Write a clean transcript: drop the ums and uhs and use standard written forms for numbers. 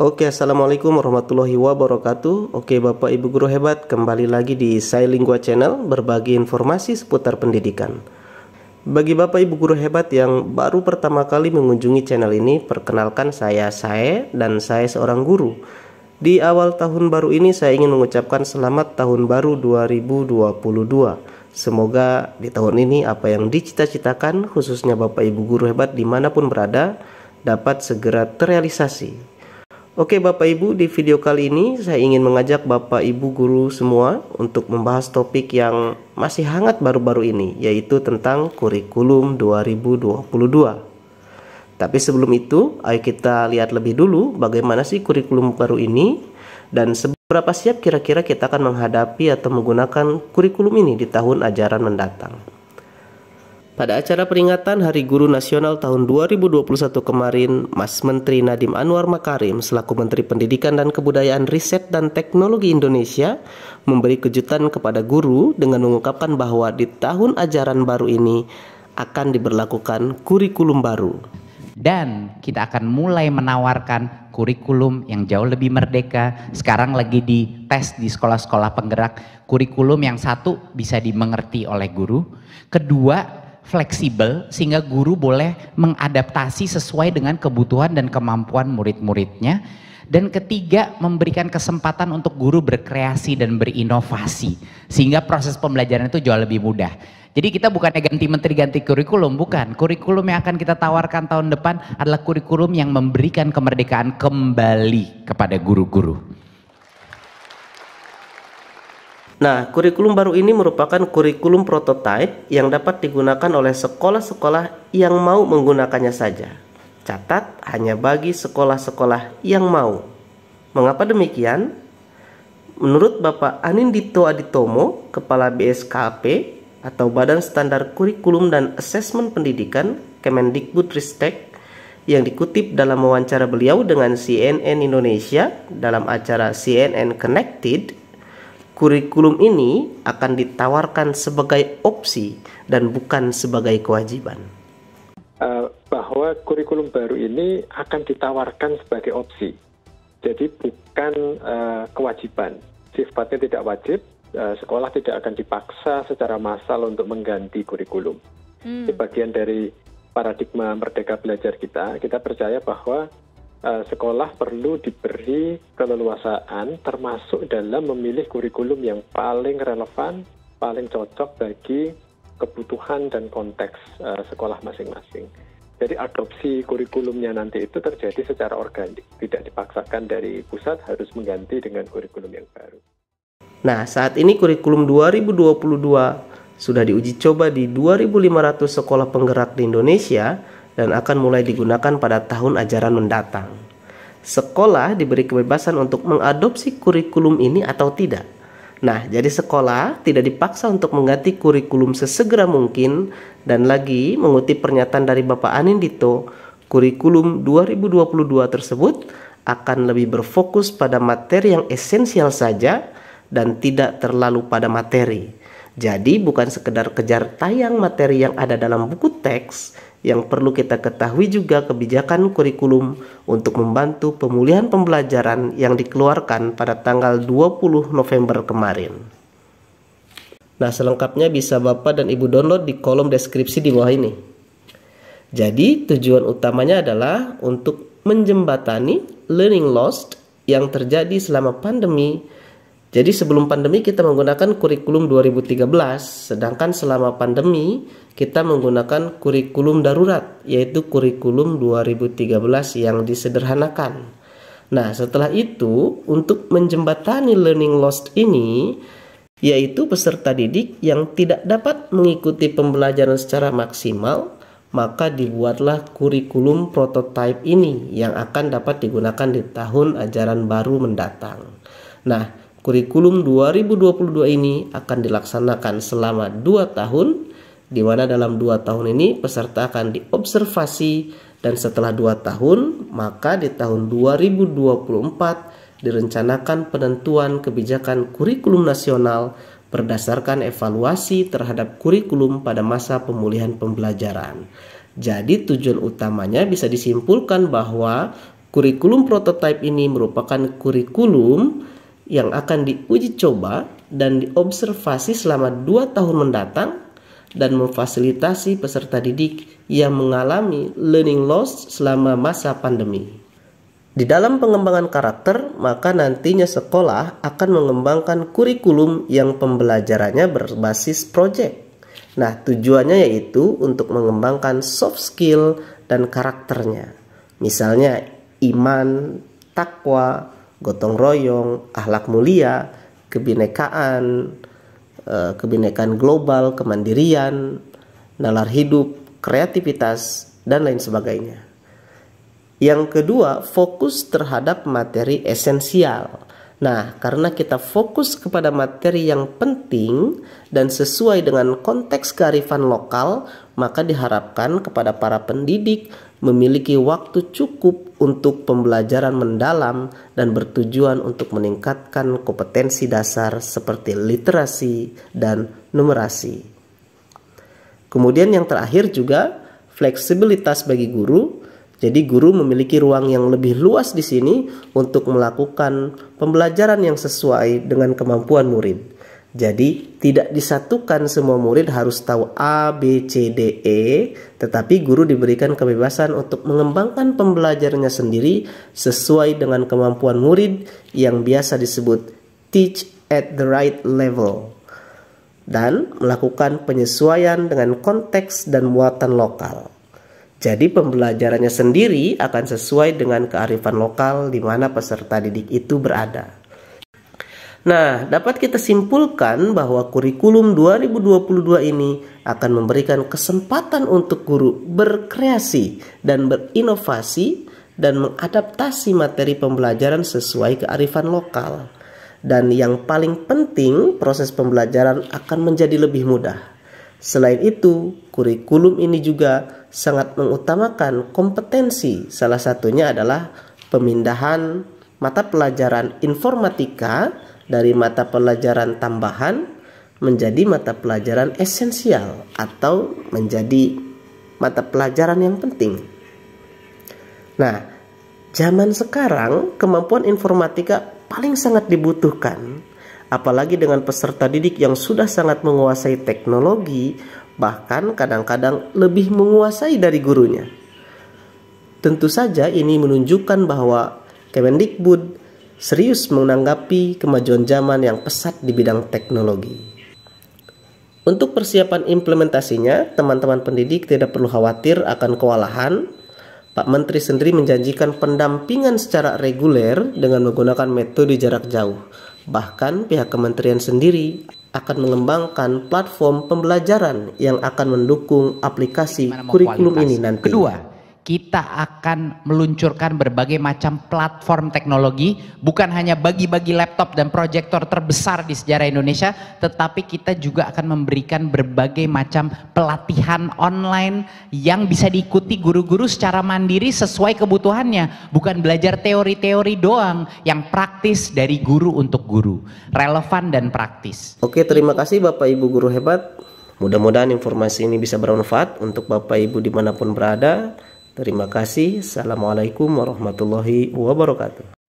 Assalamualaikum warahmatullahi wabarakatuh. Bapak Ibu guru hebat, kembali lagi di Sailingua Channel, berbagi informasi seputar pendidikan. Bagi Bapak Ibu guru hebat yang baru pertama kali mengunjungi channel ini, perkenalkan saya Sae dan saya seorang guru. Di awal tahun baru ini saya ingin mengucapkan selamat tahun baru 2022. Semoga di tahun ini apa yang dicita-citakan, khususnya Bapak Ibu guru hebat dimanapun berada, dapat segera terrealisasi. Bapak Ibu, di video kali ini saya ingin mengajak Bapak Ibu guru semua untuk membahas topik yang masih hangat baru-baru ini, yaitu tentang kurikulum 2022. Tapi sebelum itu, ayo kita lihat lebih dulu bagaimana sih kurikulum baru ini dan seberapa siap kira-kira kita akan menghadapi atau menggunakan kurikulum ini di tahun ajaran mendatang. Pada acara peringatan Hari Guru Nasional tahun 2021 kemarin, Mas Menteri Nadiem Anwar Makarim selaku Menteri Pendidikan dan Kebudayaan, Riset dan Teknologi Indonesia memberi kejutan kepada guru dengan mengungkapkan bahwa di tahun ajaran baru ini akan diberlakukan kurikulum baru. Dan kita akan mulai menawarkan kurikulum yang jauh lebih merdeka. Sekarang lagi dites di sekolah-sekolah penggerak. Kurikulum yang satu bisa dimengerti oleh guru. Kedua, fleksibel sehingga guru boleh mengadaptasi sesuai dengan kebutuhan dan kemampuan murid-muridnya. Dan ketiga, memberikan kesempatan untuk guru berkreasi dan berinovasi sehingga proses pembelajaran itu jauh lebih mudah. Jadi kita bukannya ganti menteri ganti kurikulum, bukan. Kurikulum yang akan kita tawarkan tahun depan adalah kurikulum yang memberikan kemerdekaan kembali kepada guru-guru. Nah, kurikulum baru ini merupakan kurikulum prototipe yang dapat digunakan oleh sekolah-sekolah yang mau menggunakannya saja. Catat, hanya bagi sekolah-sekolah yang mau. Mengapa demikian? Menurut Bapak Anindito Aditomo, Kepala BSKP atau Badan Standar Kurikulum dan Asesmen Pendidikan Kemendikbudristek, yang dikutip dalam wawancara beliau dengan CNN Indonesia dalam acara CNN Connected, kurikulum ini akan ditawarkan sebagai opsi dan bukan sebagai kewajiban. Bahwa kurikulum baru ini akan ditawarkan sebagai opsi, jadi bukan kewajiban. Sifatnya tidak wajib, sekolah tidak akan dipaksa secara massal untuk mengganti kurikulum. Di bagian dari paradigma merdeka belajar kita percaya bahwa sekolah perlu diberi keleluasaan termasuk dalam memilih kurikulum yang paling relevan, paling cocok bagi kebutuhan dan konteks sekolah masing-masing. Jadi adopsi kurikulumnya nanti itu terjadi secara organik, tidak dipaksakan dari pusat harus mengganti dengan kurikulum yang baru. Nah, saat ini kurikulum 2022 sudah diuji coba di 2.500 sekolah penggerak di Indonesia dan akan mulai digunakan pada tahun ajaran mendatang. Sekolah diberi kebebasan untuk mengadopsi kurikulum ini atau tidak. Nah, jadi sekolah tidak dipaksa untuk mengganti kurikulum sesegera mungkin, dan lagi mengutip pernyataan dari Bapak Anindito, kurikulum 2022 tersebut akan lebih berfokus pada materi yang esensial saja dan tidak terlalu pada materi. Jadi bukan sekedar kejar tayang materi yang ada dalam buku teks, yang perlu kita ketahui juga kebijakan kurikulum untuk membantu pemulihan pembelajaran yang dikeluarkan pada tanggal 20 November kemarin. Nah, selengkapnya bisa Bapak dan Ibu download di kolom deskripsi di bawah ini. Jadi tujuan utamanya adalah untuk menjembatani learning loss yang terjadi selama pandemi. Jadi sebelum pandemi kita menggunakan kurikulum 2013, sedangkan selama pandemi kita menggunakan kurikulum darurat, yaitu kurikulum 2013 yang disederhanakan. Nah, setelah itu untuk menjembatani learning loss ini, yaitu peserta didik yang tidak dapat mengikuti pembelajaran secara maksimal, maka dibuatlah kurikulum prototipe ini yang akan dapat digunakan di tahun ajaran baru mendatang. Nah, kurikulum 2022 ini akan dilaksanakan selama 2 tahun, di mana dalam 2 tahun ini peserta akan diobservasi, dan setelah 2 tahun, maka di tahun 2024 direncanakan penentuan kebijakan kurikulum nasional berdasarkan evaluasi terhadap kurikulum pada masa pemulihan pembelajaran. Jadi tujuan utamanya bisa disimpulkan bahwa Kurikulum prototipe ini merupakan kurikulum yang akan diuji coba dan diobservasi selama 2 tahun mendatang dan memfasilitasi peserta didik yang mengalami learning loss selama masa pandemi. Di dalam pengembangan karakter, maka nantinya sekolah akan mengembangkan kurikulum yang pembelajarannya berbasis proyek. Nah, tujuannya yaitu untuk mengembangkan soft skill dan karakternya. Misalnya iman, takwa, gotong royong, akhlak mulia, kebinekaan, kebinekaan global, kemandirian, nalar hidup, kreativitas, dan lain sebagainya. Yang kedua, fokus terhadap materi esensial. Nah, karena kita fokus kepada materi yang penting dan sesuai dengan konteks kearifan lokal, maka diharapkan kepada para pendidik memiliki waktu cukup untuk pembelajaran mendalam dan bertujuan untuk meningkatkan kompetensi dasar seperti literasi dan numerasi. Kemudian yang terakhir juga fleksibilitas bagi guru. Jadi guru memiliki ruang yang lebih luas di sini untuk melakukan pembelajaran yang sesuai dengan kemampuan murid. Jadi tidak disatukan semua murid harus tahu A, B, C, D, E, tetapi guru diberikan kebebasan untuk mengembangkan pembelajarannya sendiri sesuai dengan kemampuan murid yang biasa disebut teach at the right level dan melakukan penyesuaian dengan konteks dan muatan lokal. Jadi pembelajarannya sendiri akan sesuai dengan kearifan lokal di mana peserta didik itu berada. Nah, dapat kita simpulkan bahwa kurikulum 2022 ini akan memberikan kesempatan untuk guru berkreasi dan berinovasi dan mengadaptasi materi pembelajaran sesuai kearifan lokal. Dan yang paling penting, proses pembelajaran akan menjadi lebih mudah. Selain itu, kurikulum ini juga sangat mengutamakan kompetensi. Salah satunya adalah pemindahan mata pelajaran informatika dari mata pelajaran tambahan menjadi mata pelajaran esensial atau menjadi mata pelajaran yang penting. Nah, zaman sekarang kemampuan informatika paling sangat dibutuhkan. Apalagi dengan peserta didik yang sudah sangat menguasai teknologi, bahkan kadang-kadang lebih menguasai dari gurunya. Tentu saja ini menunjukkan bahwa Kemendikbud serius menanggapi kemajuan zaman yang pesat di bidang teknologi. Untuk persiapan implementasinya, teman-teman pendidik tidak perlu khawatir akan kewalahan. Pak Menteri sendiri menjanjikan pendampingan secara reguler dengan menggunakan metode jarak jauh. Bahkan pihak kementerian sendiri akan mengembangkan platform pembelajaran yang akan mendukung aplikasi kurikulum ini nanti. Kedua, kita akan meluncurkan berbagai macam platform teknologi, bukan hanya bagi-bagi laptop dan proyektor terbesar di sejarah Indonesia, tetapi kita juga akan memberikan berbagai macam pelatihan online yang bisa diikuti guru-guru secara mandiri sesuai kebutuhannya, bukan belajar teori-teori doang, yang praktis dari guru untuk guru, relevan dan praktis. Oke, terima kasih Bapak Ibu guru hebat. Mudah-mudahan informasi ini bisa bermanfaat untuk Bapak Ibu dimanapun berada. Terima kasih. Assalamualaikum warahmatullahi wabarakatuh.